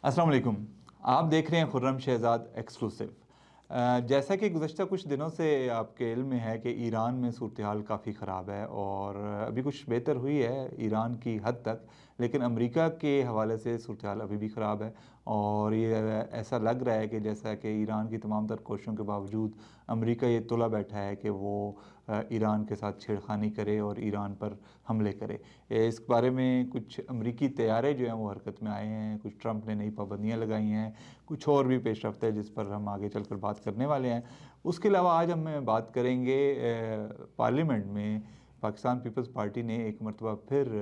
अस्सलाम वालेकुम। आप देख रहे हैं खुर्रम शहज़ाद एक्सक्लूसिव। जैसा कि गुज़श्ता कुछ दिनों से आपके इल्म में है कि ईरान में सूरत हाल काफ़ी ख़राब है और अभी कुछ बेहतर हुई है ईरान की हद तक, लेकिन अमेरिका के हवाले से सूरत हाल अभी भी ख़राब है। और ये ऐसा लग रहा है कि जैसा कि ईरान की तमाम तर कोशिशों के बावजूद अमेरिका ये तुला बैठा है कि वो ईरान के साथ छेड़खानी करे और ईरान पर हमले करे। इस बारे में कुछ अमरीकी तैयारे जो हैं वो हरकत में आए हैं, कुछ ट्रंप ने नई पाबंदियाँ लगाई हैं, कुछ और भी पेशरफ्त है जिस पर हम आगे चलकर बात करने वाले हैं। उसके अलावा आज हम बात करेंगे पार्लियामेंट में पाकिस्तान पीपल्स पार्टी ने एक मरतबा फिर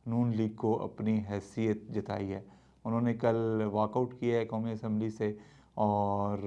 नून लीग को अपनी हैसियत जताई है। उन्होंने कल वॉकआउट किया है कौमी असम्बली से और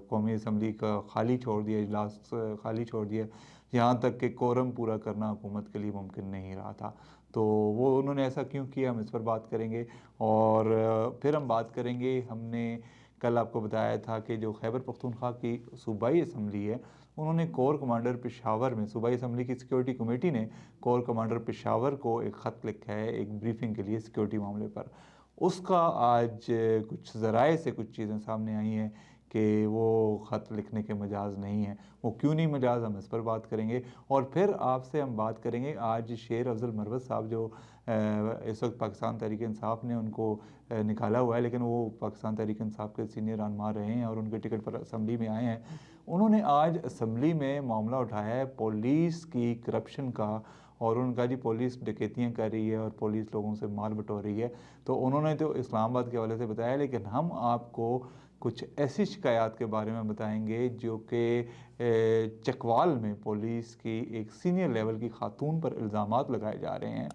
कौमी असम्बली का खाली छोड़ दिया, इजलास खाली छोड़ दिया, यहाँ तक कि कोरम पूरा करना हुकूमत के लिए मुमकिन नहीं रहा था। तो वो उन्होंने ऐसा क्यों किया, हम इस पर बात करेंगे। और फिर हम बात करेंगे, हमने कल आपको बताया था कि जो खैबर पख्तूनख्वा की सूबाई असम्बली है, उन्होंने कोर कमांडर पेशावर में, सूबाई असम्बली की सिक्योरिटी कमेटी ने कोर कमांडर पेशावर को एक ख़त लिखा है एक ब्रीफिंग के लिए सिक्योरिटी मामले पर। उसका आज कुछ ज़राए से कुछ चीज़ें सामने आई हैं कि वो ख़त लिखने के मजाज नहीं है। वो क्यों नहीं मजाज, हम इस पर बात करेंगे। और फिर आपसे हम बात करेंगे, आज शेर अफजल मरवत साहब जो इस वक्त पाकिस्तान तहरीक इंसाफ ने उनको निकाला हुआ है, लेकिन वो पाकिस्तान तहरीक इंसाफ के सीनियर रहनुमा रहे हैं और उनके टिकट पर असम्बली में आए हैं। उन्होंने आज असम्बली में मामला उठाया है पुलिस की करप्शन का, और उनका जी पुलिस डकैतियाँ कर रही है और पुलिस लोगों से माल बटोर रही है। तो उन्होंने तो इस्लामाबाद के हवाले से बताया, लेकिन हम आपको कुछ ऐसी शिकायत के बारे में बताएंगे जो कि चकवाल में पुलिस की एक सीनियर लेवल की खातून पर इल्ज़ामात लगाए जा रहे हैं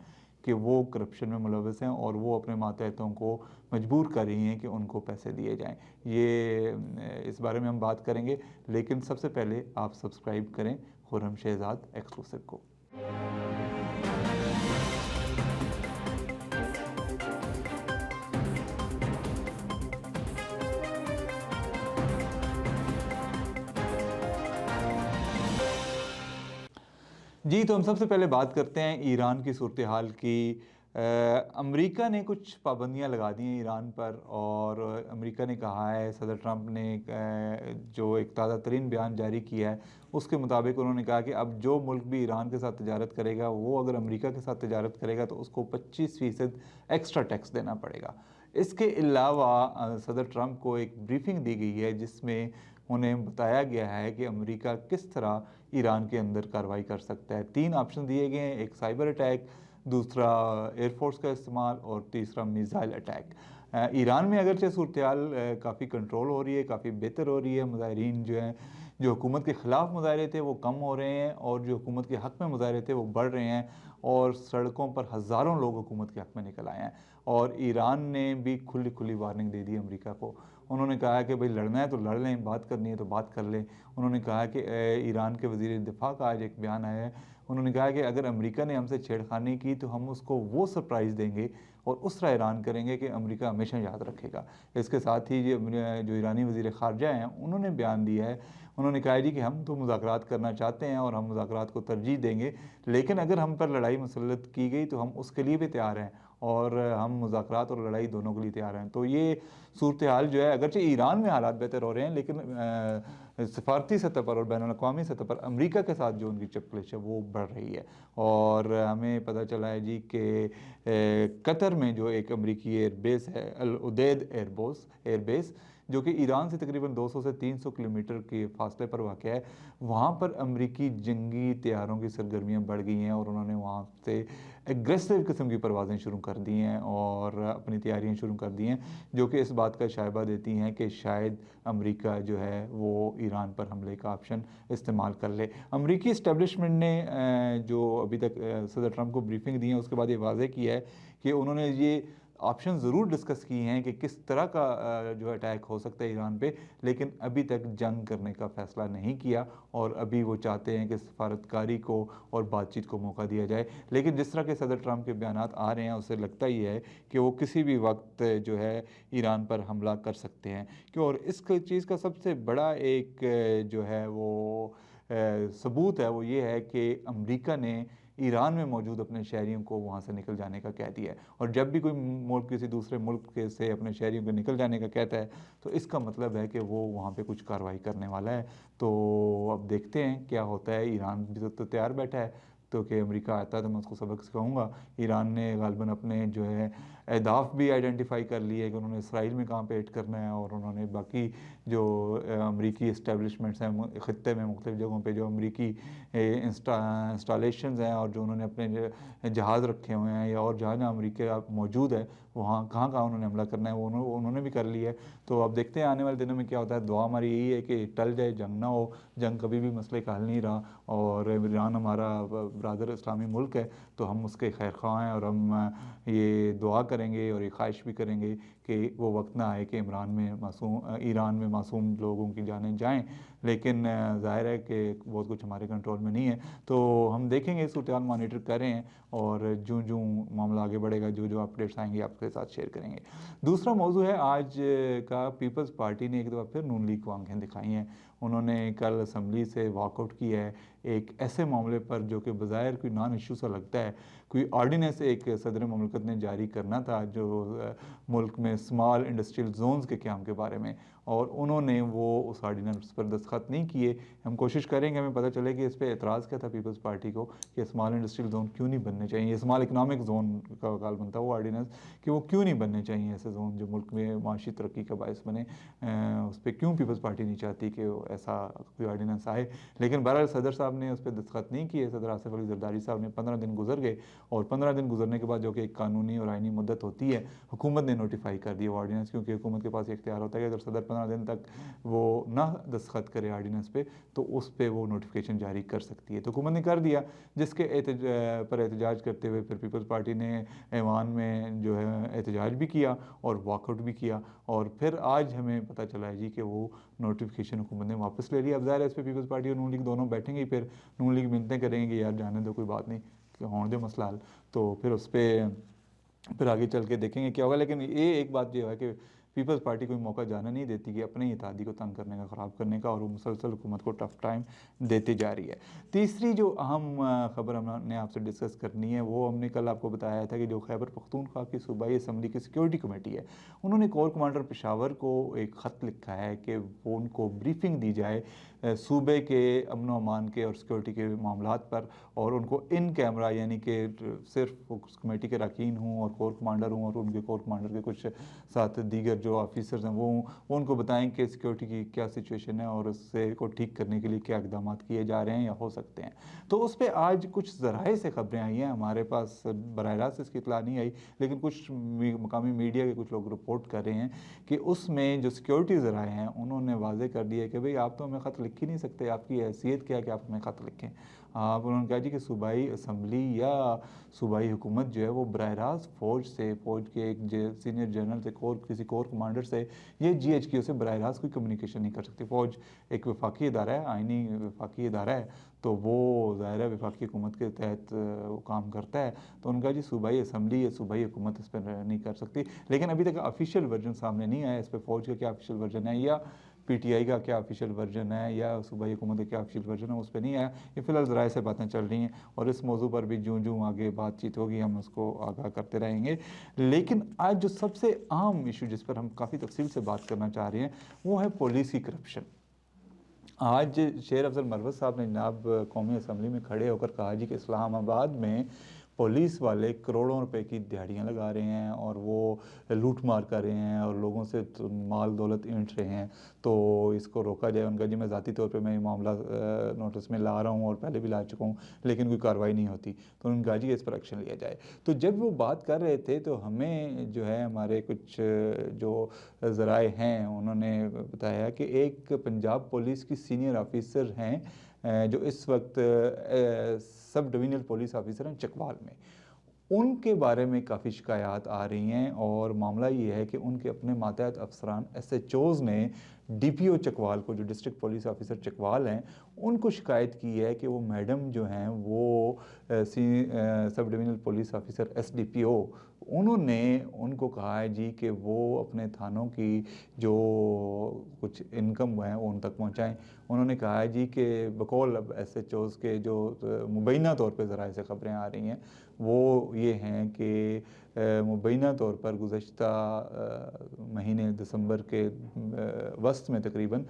कि वो करप्शन में मुलव्वस हैं और वो अपने मातहतों को मजबूर कर रही हैं कि उनको पैसे दिए जाएं। ये इस बारे में हम बात करेंगे, लेकिन सबसे पहले आप सब्सक्राइब करें खुर्रम शहज़ाद एक्सक्लूसिव को। जी, तो हम सबसे पहले बात करते हैं ईरान की सूरत हाल की। अमेरिका ने कुछ पाबंदियां लगा दी हैं ईरान पर, और अमेरिका ने कहा है, सदर ट्रंप ने जो एक ताज़ा तरीन बयान जारी किया है उसके मुताबिक उन्होंने कहा कि अब जो मुल्क भी ईरान के साथ तजारत करेगा, वो अगर अमेरिका के साथ तजारत करेगा तो उसको 25% एक्स्ट्रा टैक्स देना पड़ेगा। इसके अलावा सदर ट्रंप को एक ब्रीफिंग दी गई है जिसमें उन्हें बताया गया है कि अमेरिका किस तरह ईरान के अंदर कार्रवाई कर सकता है। 3 ऑप्शन दिए गए हैं, एक साइबर अटैक, दूसरा एयरफोर्स का इस्तेमाल और तीसरा मिसाइल अटैक। ईरान में अगरचे सूरत हाल काफ़ी कंट्रोल हो रही है, काफ़ी बेहतर हो रही है। मुजाहिरीन जो हैं, जो हुकूमत के ख़िलाफ़ मुजाहरे थे वो कम हो रहे हैं और जो हुकूमत के हक़ में मुजाहरे थे वो बढ़ रहे हैं, और सड़कों पर हज़ारों लोग हुकूमत के हक़ में निकल आए हैं। और ईरान ने भी खुली खुली वार्निंग दे दी अमेरिका को। उन्होंने कहा कि भाई लड़ना है तो लड़ लें, बात करनी है तो बात कर लें। उन्होंने कहा कि ईरान के वज़ीर दिफ़ा का आज एक बयान आया है, उन्होंने कहा कि अगर अमेरिका ने हमसे छेड़खानी की तो हम उसको वो सरप्राइज़ देंगे और उस तरह ऐलान करेंगे कि अमेरिका हमेशा याद रखेगा। इसके साथ ही जो ईरानी वज़ीर ख़ारजा हैं उन्होंने बयान दिया है, उन्होंने कहा जी कि हम तो मुज़ाकरात करना चाहते हैं और हम मुज़ाकरात को तरजीह देंगे, लेकिन अगर हम पर लड़ाई मुसल्लत की गई तो हम उसके लिए भी तैयार हैं और हम मुज़ाकरात और लड़ाई दोनों के लिए तैयार हैं। तो ये सूरत हाल जो है, अगरचे ईरान में हालात बेहतर हो रहे हैं, लेकिन सफारती सतह पर और बैनुल-अक़वामी सतह पर अमेरिका के साथ जो उनकी चपकलिश है वो बढ़ रही है। और हमें पता चला है जी कि कतर में जो एक अमेरिकी एयरबेस है, अल उदैद एयरबेस, जो कि ईरान से तकरीबन 200 से 300 किलोमीटर के फासले पर वाक़ है, वहाँ पर अमेरिकी जंगी तैयारों की सरगर्मियाँ बढ़ गई हैं और उन्होंने वहाँ से एग्रेसिव किस्म की परवाज़ें शुरू कर दी हैं और अपनी तैयारियाँ शुरू कर दी हैं, जो कि इस बात का शायबा देती हैं कि शायद अमेरिका जो है वो ईरान पर हमले का ऑप्शन इस्तेमाल कर ले। अमेरिकी इस्टेब्लिशमेंट ने जो अभी तक सदर ट्रंप को ब्रीफिंग दी है उसके बाद ये वाज़ेह किया है कि उन्होंने ये ऑप्शन ज़रूर डिस्कस किए हैं कि किस तरह का जो अटैक हो सकता है ईरान पे, लेकिन अभी तक जंग करने का फ़ैसला नहीं किया और अभी वो चाहते हैं कि सफारतकारी को और बातचीत को मौका दिया जाए। लेकिन जिस तरह के सदर ट्रंप के बयानात आ रहे हैं उससे लगता ही है कि वो किसी भी वक्त जो है ईरान पर हमला कर सकते हैं। क्यों, और इस चीज़ का सबसे बड़ा एक जो है वो सबूत है, वो ये है कि अमेरिका ने ایران میں موجود اپنے شہریوں کو وہاں سے نکل جانے کا کہہ دیا ہے، اور جب بھی کوئی ملک کسی دوسرے ملک کے سے اپنے شہریوں کو نکل جانے کا کہتا ہے تو اس کا مطلب ہے کہ وہ وہاں پہ کچھ کارروائی کرنے والا ہے۔ تو اب دیکھتے ہیں کیا ہوتا ہے۔ ایران بھی تو تیار بیٹھا ہے، تو کہ امریکہ آتا ہے تو میں اس کو سبق سکھاؤں گا۔ ایران نے غالباً اپنے جو ہے اہداف بھی آئیڈینٹیفائی کر لیے کہ انہوں نے اسرائیل میں کہاں پہ ہٹ کرنا ہے، اور انہوں نے باقی جو امریکی اسٹیبلشمنٹس ہیں خطے میں مختلف جگہوں پہ جو امریکی انسٹالیشنز ہیں، اور جو انہوں نے اپنے جہاز رکھے ہوئے ہیں یا اور جہاں جہاں امریکہ موجود ہے وہاں کہاں کہاں انہوں نے حملہ کرنا ہے وہ انہوں نے بھی کر لیا ہے۔ تو اب دیکھتے ہیں آنے والے دنوں میں کیا ہوتا ہے۔ دعا ہماری یہی ہے کہ ٹل جائے، جنگ نہ ہو۔ جنگ کبھی بھی مسئلے کا حل نہیں رہا، اور ایران ہمارا برادر اسلامی ملک ہے تو ہم اس کے خیر خواہ ہیں، اور ہم یہ دعا کریں گے اور یہ خواہش بھی کریں گے کہ وہ وقت نہ آئے کہ ایران میں معصوم لوگوں کی جانیں جائیں، لیکن ظاہر ہے کہ بہت کچھ ہمارے کنٹرول میں نہیں ہے۔ تو ہم دیکھیں گے، صورتحال مانیٹر کر رہے ہیں، اور جوں معاملہ آگے بڑھے گا، جو اپڈیٹس آئیں گے آپ کے ساتھ شیئر کریں گے۔ دوسرا موضوع ہے آج کا، پیپلز پارٹی نے ایک دفعہ پھر نون لیگ کو آنکھیں دکھائی ہیں۔ انہوں نے کل اسمبلی سے واک آؤٹ کیا ہے ایک ایسے معاملے پر جو کہ بظاہر کوئی نان ایشو سا لگتا ہے۔ کوئی آرڈیننس ایک صدر مملکت نے جاری کرنا تھا جو ملک میں اسمال انڈسٹریل زونز کے قیام کے بارے میں، اور انہوں نے وہ اس آرڈیننس پر دستخط نہیں کیے۔ ہم کوشش کریں گے ہمیں پتہ چلے کہ اس پہ اعتراض کیا تھا پیپلز پارٹی کو، کہ اسمال انڈسٹریل زون کیوں نہیں بننے چاہیے، اسمال اکنامک زون کا غالباً تھا وہ آرڈیننس، کہ وہ کیوں نہیں بننے چاہیے ایسے زون جو ملک میں معاشی ترقی کا باعث بنے۔ اس پہ کیوں پیپلز پارٹی نہیں چاہتی کہ ایسا کوئی آرڈیننس آئے، لیکن بہرحال صدر صاحب نے اس پہ دستخط نہیں کیے۔ صدر آصف علی زرداری صاحب نے 15 دن گزر گئے، اور 15 دن گزرنے کے بعد جو کہ ایک قانونی اور آئینی مدت ہوتی ہے، حکومت نے نوٹیفائی کر دیا وہ آرڈیننس، کیونکہ حکومت کے پاس یہ اختیار ہوتا ہے کہ اگر صدر 15 دن تک وہ نہ دستخط کرے آرڈیننس پہ تو اس پہ وہ نوٹیفیکیشن جاری کر سکتی ہے۔ تو حکومت نے کر دیا، جس کے پر احتجاج کرتے ہوئے پھر پیپلز پارٹی نے ایوان میں جو ہے احتجاج بھی کیا اور واک آؤٹ بھی کیا، اور پھر آج ہمیں پتہ چلا ہے جی کہ وہ نوٹیفیکیشن حکومت نے واپس لے لیا۔ اب ظاہر ہے اس پہ پیپلز پارٹی اور نون لیگ دونوں بیٹھیں گے، پھر نون لیگ منتیں کریں گے یار جانے دو، کوئی بات نہیں، کہ ہون دے مسئلہ حل، تو پھر اس پہ پھر آگے چل کے دیکھیں گے کیا ہوگا۔ لیکن یہ ایک بات یہ ہے کہ پیپلز پارٹی کوئی موقع جانے نہیں دیتی کہ اپنے اتحادی کو تنگ کرنے کا، خراب کرنے کا، اور وہ مسلسل حکومت کو ٹف ٹائم دیتی جا رہی ہے۔ تیسری جو اہم خبر ہم نے آپ سے ڈسکس کرنی ہے، وہ ہم نے کل آپ کو بتایا تھا کہ جو خیبر پختونخوا کی صوبائی اسمبلی کی سیکیورٹی کمیٹی ہے، انہوں نے کور کمانڈر پشاور کو ایک خط لکھا ہے کہ وہ ان کو بریفنگ دی جائے صوبے کے امن و امان کے اور سیکیورٹی کے معاملات پر، اور ان کو ان کیمرہ، یعنی کہ صرف اس کمیٹی کے اراکین ہوں اور کور کمانڈر ہوں، اور ان کے کور کمانڈر کے کچھ ساتھ دیگر جو آفیسرز ہیں وہ ان کو بتائیں کہ سیکیورٹی کی کیا سچویشن ہے اور اس سے کو ٹھیک کرنے کے لیے کیا اقدامات کیے جا رہے ہیں یا ہو سکتے ہیں۔ تو اس پہ آج کچھ ذرائع سے خبریں آئی ہیں، ہمارے پاس براہ راست اس کی اطلاع نہیں آئی، لیکن کچھ مقامی میڈیا کے کچھ لوگ رپورٹ کر رہے ہیں کہ اس میں جو سیکیورٹی ذرائع ہیں انہوں نے واضح کر دیا کہ بھئی آپ تو ہمیں خط لکھ ہی نہیں سکتے، آپ کی حیثیت کیا ہے کہ آپ ہمیں خط لکھیں۔ انہوں نے کہا جی کہ صوبائی اسمبلی یا صوبائی حکومت جو ہے وہ براہ راست فوج کے ایک سینئر جنرل سے، کسی کور کمانڈر سے، یہ جی ایچ کیو سے براہ راست کوئی کمیونیکیشن نہیں کر سکتی۔ فوج ایک وفاقی ادارہ ہے، آئینی وفاقی ادارہ ہے، تو وہ ظاہر ہے وفاقی حکومت کے تحت وہ کام کرتا ہے۔ تو ان کا جی صوبائی اسمبلی یا صوبائی حکومت اس پہ نہیں کر سکتی، لیکن ابھی تک آفیشیل ورژن سامنے نہیں آیا اس پہ، فوج کا کیا آفیشیل ورژن ہے یا پی ٹی آئی کا کیا آفیشیل ورژن ہے یا صوبائی حکومت کا کیا آفیشیل ورژن ہے، اس پہ نہیں آیا۔ یہ فی الحال ذرائع سے باتیں چل رہی ہیں، اور اس موضوع پر بھی جوں آگے بات چیت ہوگی ہم اس کو آگاہ کرتے رہیں گے۔ لیکن آج جو سب سے اہم ایشو جس پر ہم کافی تفصیل سے بات کرنا چاہ رہے ہیں وہ ہے پالیسی کرپشن۔ آج شیر افضل مروت صاحب نے جناب قومی اسمبلی میں کھڑے ہو کر کہا جی کہ اسلام آباد میں پولیس والے کروڑوں روپے کی دیہڑیاں لگا رہے ہیں اور وہ لوٹ مار کر رہے ہیں اور لوگوں سے مال دولت اینٹ رہے ہیں، تو اس کو روکا جائے۔ ان کا جی میں ذاتی طور پہ میں یہ معاملہ نوٹس میں لا رہا ہوں اور پہلے بھی لا چکا ہوں، لیکن کوئی کارروائی نہیں ہوتی، تو ان کا جی اس پر ایکشن لیا جائے۔ تو جب وہ بات کر رہے تھے تو ہمیں جو ہے ہمارے کچھ جو ذرائع ہیں انہوں نے بتایا کہ ایک پنجاب پولیس کی سینئر آفیسر ہیں جو اس وقت سب ڈویژنل پولیس آفیسر ہیں چکوال میں، ان کے بارے میں کافی شکایات آ رہی ہیں، اور معاملہ یہ ہے کہ ان کے اپنے ماتحت افسران ایس ایچ اوز نے ڈی پی او چکوال کو، جو ڈسٹرکٹ پولیس آفیسر چکوال ہیں، ان کو شکایت کی ہے کہ وہ میڈم جو ہیں وہ سب divisional police officer S D P O उन्होंने उनको कहा है जी कि वो अपने थानों की जो कुछ इनकम है वो उन तक पहुंचाएं। उन्होंने कहा है जी कि बकौल अब SHOs के जो मुबैना तौर पे ज़राए से ख़बरें आ रही हैं वो ये हैं कि मुबैना तौर पर गुज़श्ता महीने दिसंबर के वस्त में तकरीबन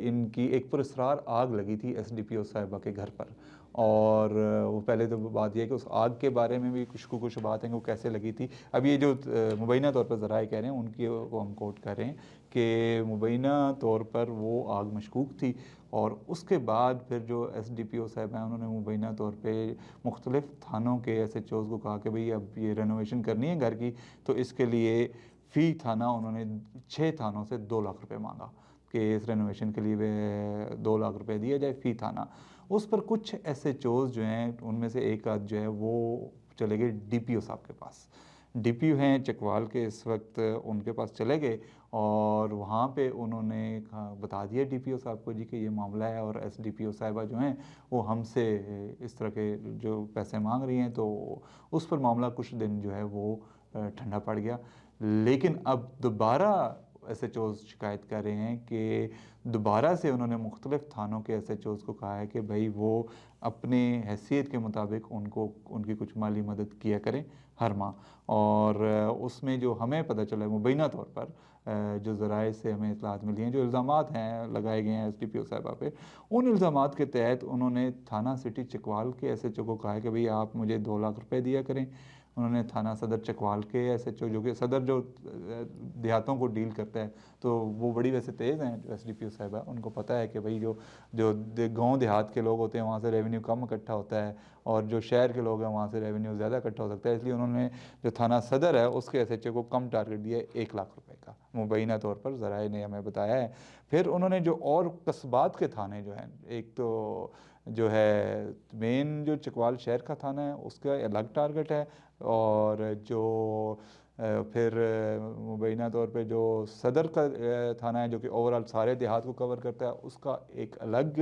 इनकी एक पुरस्रार आग लगी थी SDPO साहिबा के घर पर। और वो पहले तो बात यह है कि उस आग के बारे में भी कुछ बात है कि वो कैसे लगी थी। अब ये जो मुबैना तौर पर ज़राए कह रहे हैं उनकी को हम कोट कर रहे हैं कि मुबैना तौर पर वो आग मशकूक थी, और उसके बाद फिर जो SDPO साहब हैं उन्होंने मुबैना तौर पे मुख्तलिफ़ थानों के SHOs को कहा कि भाई अब ये रेनोवेशन करनी है घर की, तो इसके लिए फ़ी थाना उन्होंने 6 थानों से 2 लाख रुपए मांगा कि इस रेनोवेशन के लिए वे 2 लाख रुपए दिया जाए फ़ी थाना। उस पर कुछ SHOs जो हैं उनमें से एक आध जो है वो चले गए DPO साहब के पास। DPO हैं चकवाल के, इस वक्त उनके पास चले गए और वहाँ पे उन्होंने बता दिया DPO साहब को जी कि ये मामला है, और SDPO साहिबा जो हैं वो हमसे इस तरह के जो पैसे मांग रही हैं। तो उस पर मामला कुछ दिन जो है वो ठंडा पड़ गया। लेकिन अब दोबारा SHOs शिकायत कर रहे हैं कि दोबारा से उन्होंने मुख्तलिफ़ थानों के SHOs को कहा है कि भाई वो अपने हैसियत के मुताबिक उनको उनकी कुछ माली मदद किया करें हर माह। और उसमें जो हमें पता चला है मुबैना तौर पर जो ज़राए से हमें इत्तलात मिली हैं, जो इल्ज़ामात हैं लगाए गए हैं SDPO साहिबा पे, उन इल्ज़ामात के तहत उन्होंने थाना सिटी चकवाल के SHO को कहा है कि भाई आप मुझे 2 लाख रुपए दिया करें। उन्होंने थाना सदर चकवाल के SHO, जो कि सदर जो देहातों को डील करता है, तो वो बड़ी वैसे तेज़ हैं जो SDPO साहिबा, उनको पता है कि भाई जो जो गाँव देहात के लोग होते हैं वहाँ से रेवेन्यू कम इकट्ठा होता है, और जो शहर के लोग हैं वहाँ से रेवेन्यू ज़्यादा इकट्ठा हो सकता है। इसलिए उन्होंने जो थाना सदर है उसके SHO को कम टारगेट दिया है 1 लाख रुपए का, मुबैना तौर पर ज़राए ने हमें बताया है। फिर उन्होंने जो और कस्बात के थाने जो हैं, एक तो जो है मेन जो चकवाल शहर का थाना है उसका अलग टारगेट है, और जो फिर मुबैना तौर पे जो सदर का थाना है जो कि ओवरऑल सारे देहात को कवर करता है, उसका एक अलग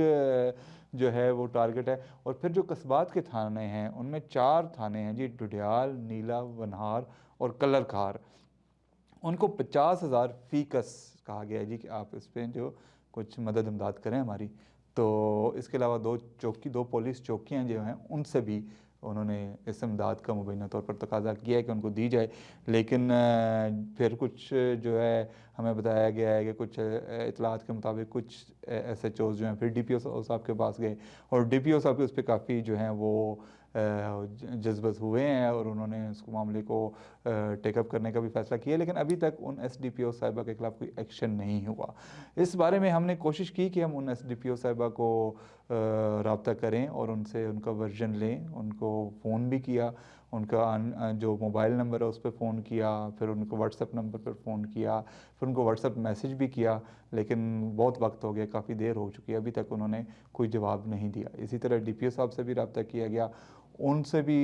जो है वो टारगेट है। और फिर जो कस्बात के थाने हैं उनमें 4 थाने हैं जी, डुडियाल, नीला, वनहार और कलर खार। उनको 50,000 फ़ी कस कहा गया है जी कि आप इस पर जो कुछ मदद इमदाद करें हमारी। तो इसके अलावा 2 पुलिस चौकियाँ जो हैं उनसे भी उन्होंने इस इमदाद का मुबैना तौर पर तकाजा किया है कि उनको दी जाए। लेकिन फिर कुछ जो है हमें बताया गया है कि कुछ इतलात के मुताबिक कुछ SHOs जो हैं फिर DPO साहब के पास गए, और DPO साहब उस पर काफ़ी जो हैं वो जज्बस हुए हैं, और उन्होंने उस मामले को टेकअप करने का भी फ़ैसला किया। लेकिन अभी तक उन SDPO साहिबा के ख़िलाफ़ कोई एक्शन नहीं हुआ। इस बारे में हमने कोशिश की कि हम उन SDPO साहिबा को रब्ता करें और उनसे उनका वर्जन लें। उनको फ़ोन भी किया, उनका जो मोबाइल नंबर है उस पर फ़ोन किया, फिर उनको व्हाट्सएप नंबर पर फ़ोन किया, फिर उनको व्हाट्सएप मैसेज भी किया, लेकिन बहुत वक्त हो गया, काफ़ी देर हो चुकी है, अभी तक उन्होंने कोई जवाब नहीं दिया। इसी तरह DPO साहब से भी रब्ता किया गया, उनसे भी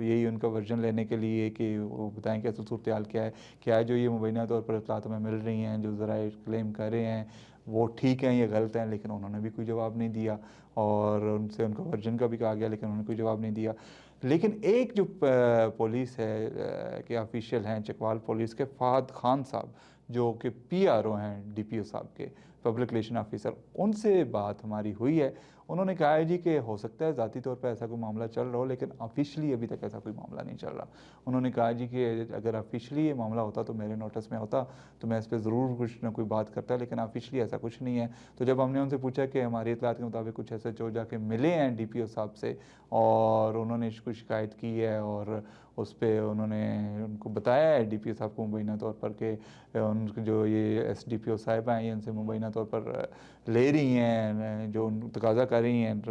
यही उनका वर्जन लेने के लिए कि वो बताएं कि असल सूरत हाल क्या है जो ये मुबैना तौर पर इत्तलात हमें मिल रही हैं, जो ज़राए क्लेम कर रहे हैं वो ठीक हैं या गलत हैं। लेकिन उन्होंने भी कोई जवाब नहीं दिया, और उनसे उनका वर्जन का भी कहा गया लेकिन उन्होंने कोई जवाब नहीं दिया। लेकिन एक जो पुलिस है के ऑफिशियल हैं चकवाल पुलिस के, फ़ाहद खान साहब, जो कि PRO हैं DPO साहब के, पब्लिक रिलेशन ऑफिसर, उनसे बात हमारी हुई है। उन्होंने कहा है जी कि हो सकता है ज़ाती तौर पर ऐसा कोई मामला चल रहा हो, लेकिन ऑफिशियली अभी तक ऐसा कोई मामला नहीं चल रहा। उन्होंने कहा जी कि अगर ऑफिशियली ये मामला होता तो मेरे नोटिस में होता, तो मैं इस पर ज़रूर कुछ ना कोई बात करता, लेकिन ऑफिशियली ऐसा कुछ नहीं है। तो जब हमने उनसे पूछा कि हमारी इत्तलात के मुताबिक कुछ SHO जाके मिले हैं DPO साहब से और उन्होंने इसको शिकायत की है, और उस पर उन्होंने उनको बताया है DPO साहब को मुबैना तौर पर कि उनके जो ये SDPO साहिबा हैं ये उनसे मुबैना तौर पर ले रही हैं, जो तकाजा कर रही हैं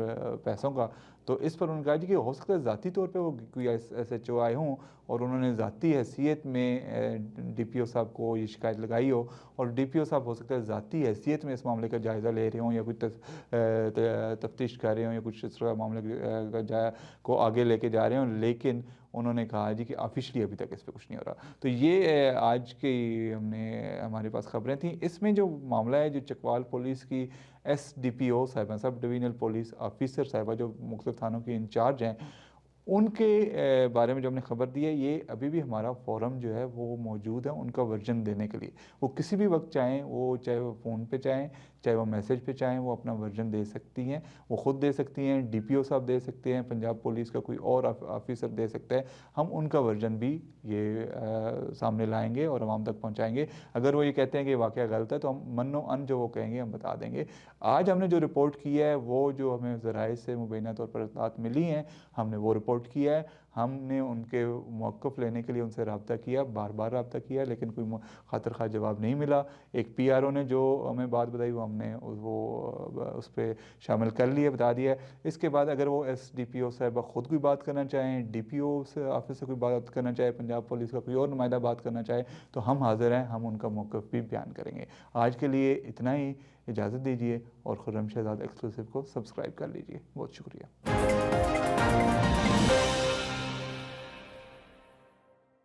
पैसों का। तो इस पर उन्होंने कहा जी कि हो सकता है ज़ाती तौर पे वो कोई SHO आए हों और उन्होंने ज़ाती हैसियत में DPO साहब को ये शिकायत लगाई हो, और DPO साहब हो सकता है ज़ाती हैसियत में इस मामले का जायज़ा ले रहे हों, या कुछ तफ्तीश कर रहे हों, या कुछ इस तरह मामले को आगे लेके जा रहे हों। लेकिन उन्होंने कहा जी कि ऑफिशियली अभी तक इस पर कुछ नहीं हो रहा। तो ये आज की हमारे पास ख़बरें थी। इसमें जो मामला है, जो चकवाल पुलिस की SDPO साहिबा, सब डिवीज़नल पुलिस ऑफिसर साहिबा, जो मुख्तलिफ थानों की इंचार्ज हैं, ان کے بارے میں جو ہم نے خبر دی ہے، یہ ابھی بھی ہمارا فورم جو ہے وہ موجود ہے ان کا ورژن دینے کے لیے۔ وہ کسی بھی وقت چاہیں، وہ چاہے وہ فون پہ چاہیں، چاہے وہ میسج پہ چاہیں، وہ اپنا ورژن دے سکتی ہیں، وہ خود دے سکتی ہیں، ڈی پی او صاحب دے سکتے ہیں، پنجاب پولیس کا کوئی اور آفیسر دے سکتا ہے۔ ہم ان کا ورژن بھی یہ سامنے لائیں گے اور عوام تک پہنچائیں گے۔ اگر وہ یہ کہتے ہیں کہ واقعہ غلط ہے تو ہم من و ان جو وہ کہیں گے ہم بتا دیں گے۔ آج ہم نے جو رپورٹ کی ہے وہ جو ہمیں ذرائع سے مبینہ طور پر اطلاعات ملی ہیں، ہم نے وہ رپورٹ کیا ہے۔ ہم نے ان کے موقف لینے کے لیے ان سے رابطہ کیا، بار بار رابطہ کیا، لیکن کوئی خاطر خواہ جواب نہیں ملا۔ ایک پی آر او نے جو ہمیں بات بتائی وہ ہم نے وہ اس پہ شامل کر لیا، بتا دیا ہے۔ اس کے بعد اگر وہ ایس ڈی پی او صاحبہ خود کوئی بات کرنا چاہیں، ڈی پی او سے آفس سے کوئی بات کرنا چاہے، پنجاب پولیس کا کوئی اور نمائندہ بات کرنا چاہے تو ہم حاضر ہیں، ہم ان کا موقف بھی بیان کریں گے۔ آج کے لیے اتنا ہی، اجازت دیجیے اور خرم شہزاد ایکسکلوسیو کو سبسکرائب کر لیجیے۔ بہت شکریہ۔